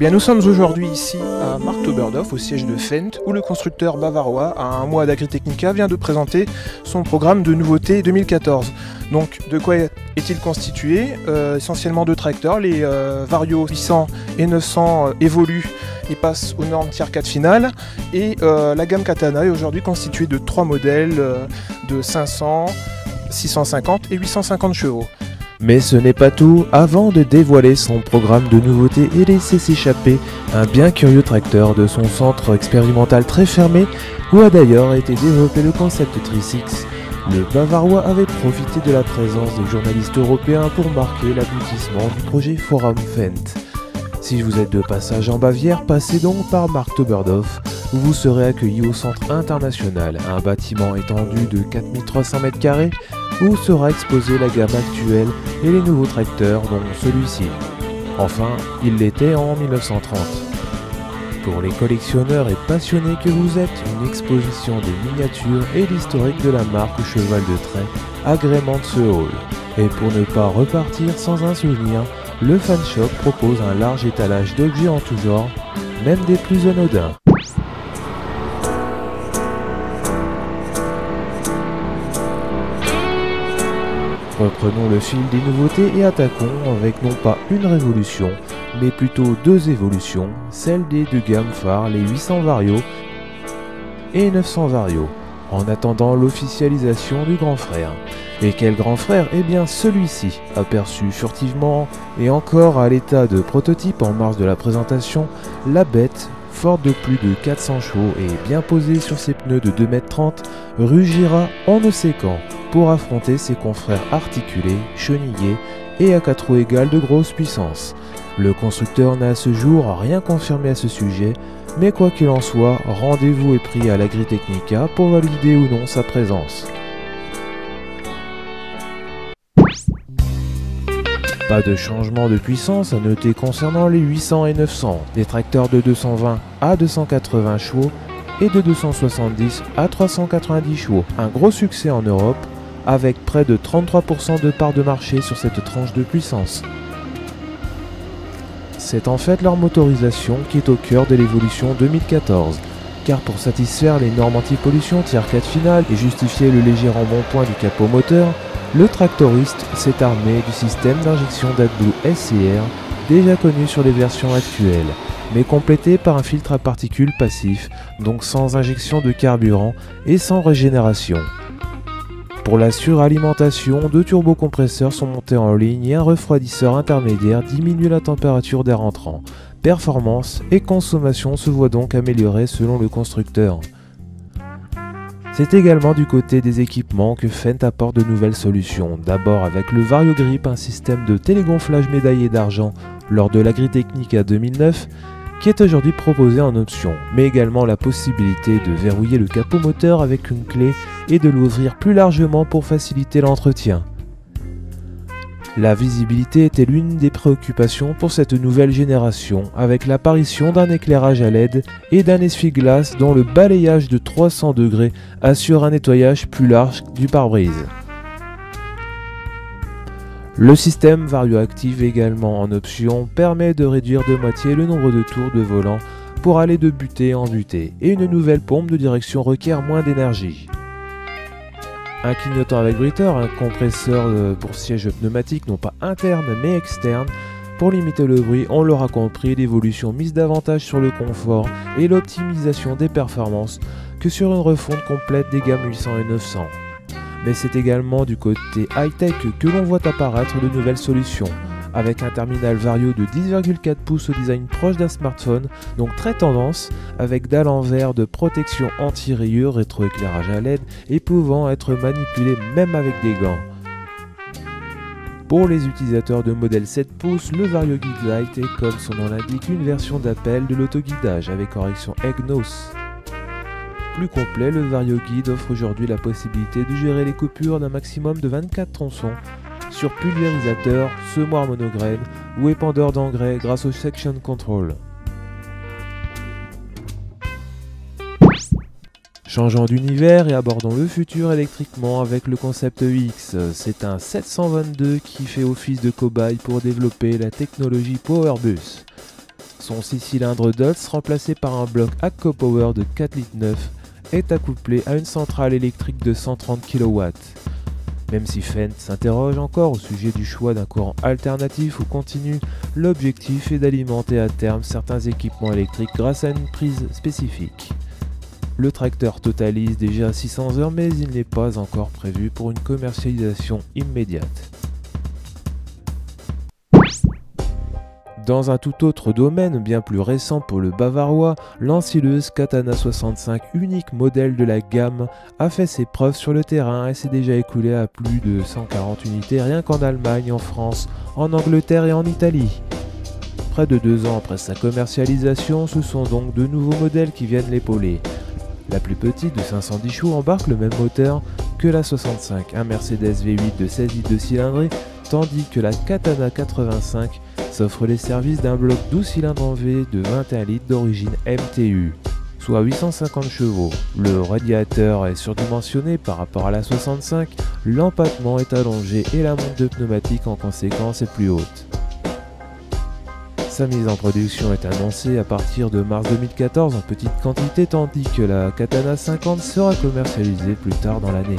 bien, nous sommes aujourd'hui ici à Marktoberdorf, au siège de Fendt, où le constructeur bavarois, à un mois d'Agritechnica, vient de présenter son programme de nouveautés 2014. Donc, de quoi est-il constitué? Essentiellement de tracteurs, les Vario 800 et 900 évoluent et passent aux normes Tier 4 finales, et la gamme Katana est aujourd'hui constituée de 3 modèles de 500, 650 et 850 chevaux. Mais ce n'est pas tout. Avant de dévoiler son programme de nouveautés et laisser s'échapper un bien curieux tracteur de son centre expérimental très fermé, où a d'ailleurs été développé le concept Tri-Six, le Bavarois avait profité de la présence des journalistes européens pour marquer l'aboutissement du projet Forum Fendt. Si vous êtes de passage en Bavière, passez donc par Marktoberdorf, où vous serez accueilli au centre international, un bâtiment étendu de 4300 m², où sera exposée la gamme actuelle et les nouveaux tracteurs, dont celui-ci. Enfin, il l'était en 1930. Pour les collectionneurs et passionnés que vous êtes, une exposition des miniatures et l'historique de la marque Cheval de Trait agrémente ce hall. Et pour ne pas repartir sans un souvenir, le Fan Shop propose un large étalage d'objets en tout genre, même des plus anodins. Reprenons le fil des nouveautés et attaquons avec non pas une révolution, mais plutôt 2 évolutions, celle des 2 gammes phares, les 800 Vario et 900 Vario, en attendant l'officialisation du grand frère. Et quel grand frère? Eh bien celui-ci, aperçu furtivement et encore à l'état de prototype en marge de la présentation, la bête, forte de plus de 400 chevaux et bien posée sur ses pneus de 2,30 m, rugira on ne sait quand pour affronter ses confrères articulés, chenillés et à 4 roues égales de grosse puissance. Le constructeur n'a à ce jour rien confirmé à ce sujet, mais quoi qu'il en soit, rendez-vous est pris à l'Agritechnica pour valider ou non sa présence. Pas de changement de puissance à noter concernant les 800 et 900, des tracteurs de 220 à 280 chevaux et de 270 à 390 chevaux. Un gros succès en Europe, avec près de 33% de part de marché sur cette tranche de puissance. C'est en fait leur motorisation qui est au cœur de l'évolution 2014, car pour satisfaire les normes anti-pollution Tier 4 finale et justifier le léger embonpoint du capot moteur, le tractoriste s'est armé du système d'injection d'AdBlue SCR déjà connu sur les versions actuelles, mais complété par un filtre à particules passif, donc sans injection de carburant et sans régénération. Pour la suralimentation, 2 turbocompresseurs sont montés en ligne et un refroidisseur intermédiaire diminue la température d'air entrant. Performance et consommation se voient donc améliorées selon le constructeur. C'est également du côté des équipements que Fendt apporte de nouvelles solutions. D'abord avec le Vario Grip, un système de télégonflage médaillé d'argent lors de l'Agritechnica 2009, qui est aujourd'hui proposé en option, mais également la possibilité de verrouiller le capot moteur avec une clé et de l'ouvrir plus largement pour faciliter l'entretien. La visibilité était l'une des préoccupations pour cette nouvelle génération, avec l'apparition d'un éclairage à LED et d'un essuie-glace dont le balayage de 300 degrés assure un nettoyage plus large du pare-brise. Le système VarioActive également en option permet de réduire de moitié le nombre de tours de volant pour aller de butée en butée, et une nouvelle pompe de direction requiert moins d'énergie. Un clignotant avec bruiteur, un compresseur pour siège pneumatique non pas interne mais externe. Pour limiter le bruit, on l'aura compris, l'évolution mise davantage sur le confort et l'optimisation des performances que sur une refonte complète des gammes 800 et 900. Mais c'est également du côté high-tech que l'on voit apparaître de nouvelles solutions, avec un terminal Vario de 10,4 pouces au design proche d'un smartphone, donc très tendance, avec dalle en verre de protection anti-rayures, rétroéclairage à LED et pouvant être manipulé même avec des gants. Pour les utilisateurs de modèle 7 pouces, le Vario Guide Lite est, comme son nom l'indique, une version d'appel de l'autoguidage avec correction EGNOS. Plus complet, le Vario Guide offre aujourd'hui la possibilité de gérer les coupures d'un maximum de 24 tronçons sur pulvérisateur, semoir monograine ou épandeur d'engrais grâce au Section Control. Changeons d'univers et abordons le futur électriquement avec le concept EX. C'est un 722 qui fait office de cobaye pour développer la technologie Powerbus. Son 6 cylindres Dodge, remplacé par un bloc ACCO-Power de 4,9 litres, est accouplé à une centrale électrique de 130 kW. Même si Fendt s'interroge encore au sujet du choix d'un courant alternatif ou continu, l'objectif est d'alimenter à terme certains équipements électriques grâce à une prise spécifique. Le tracteur totalise déjà 600 heures, mais il n'est pas encore prévu pour une commercialisation immédiate. Dans un tout autre domaine, bien plus récent pour le Bavarois, l'ensileuse Katana 65, unique modèle de la gamme, a fait ses preuves sur le terrain et s'est déjà écoulé à plus de 140 unités rien qu'en Allemagne, en France, en Angleterre et en Italie. Près de 2 ans après sa commercialisation, ce sont donc de nouveaux modèles qui viennent l'épauler. La plus petite, de 510 chevaux, embarque le même moteur que la 65, un Mercedes V8 de 16 litres de cylindrée, tandis que la Katana 85 s'offre les services d'un bloc 12 cylindres en V de 21 litres d'origine MTU, soit 850 chevaux. Le radiateur est surdimensionné par rapport à la 65, l'empattement est allongé et la monte de pneumatique en conséquence est plus haute. Sa mise en production est annoncée à partir de mars 2014 en petite quantité, tandis que la Katana 50 sera commercialisée plus tard dans l'année.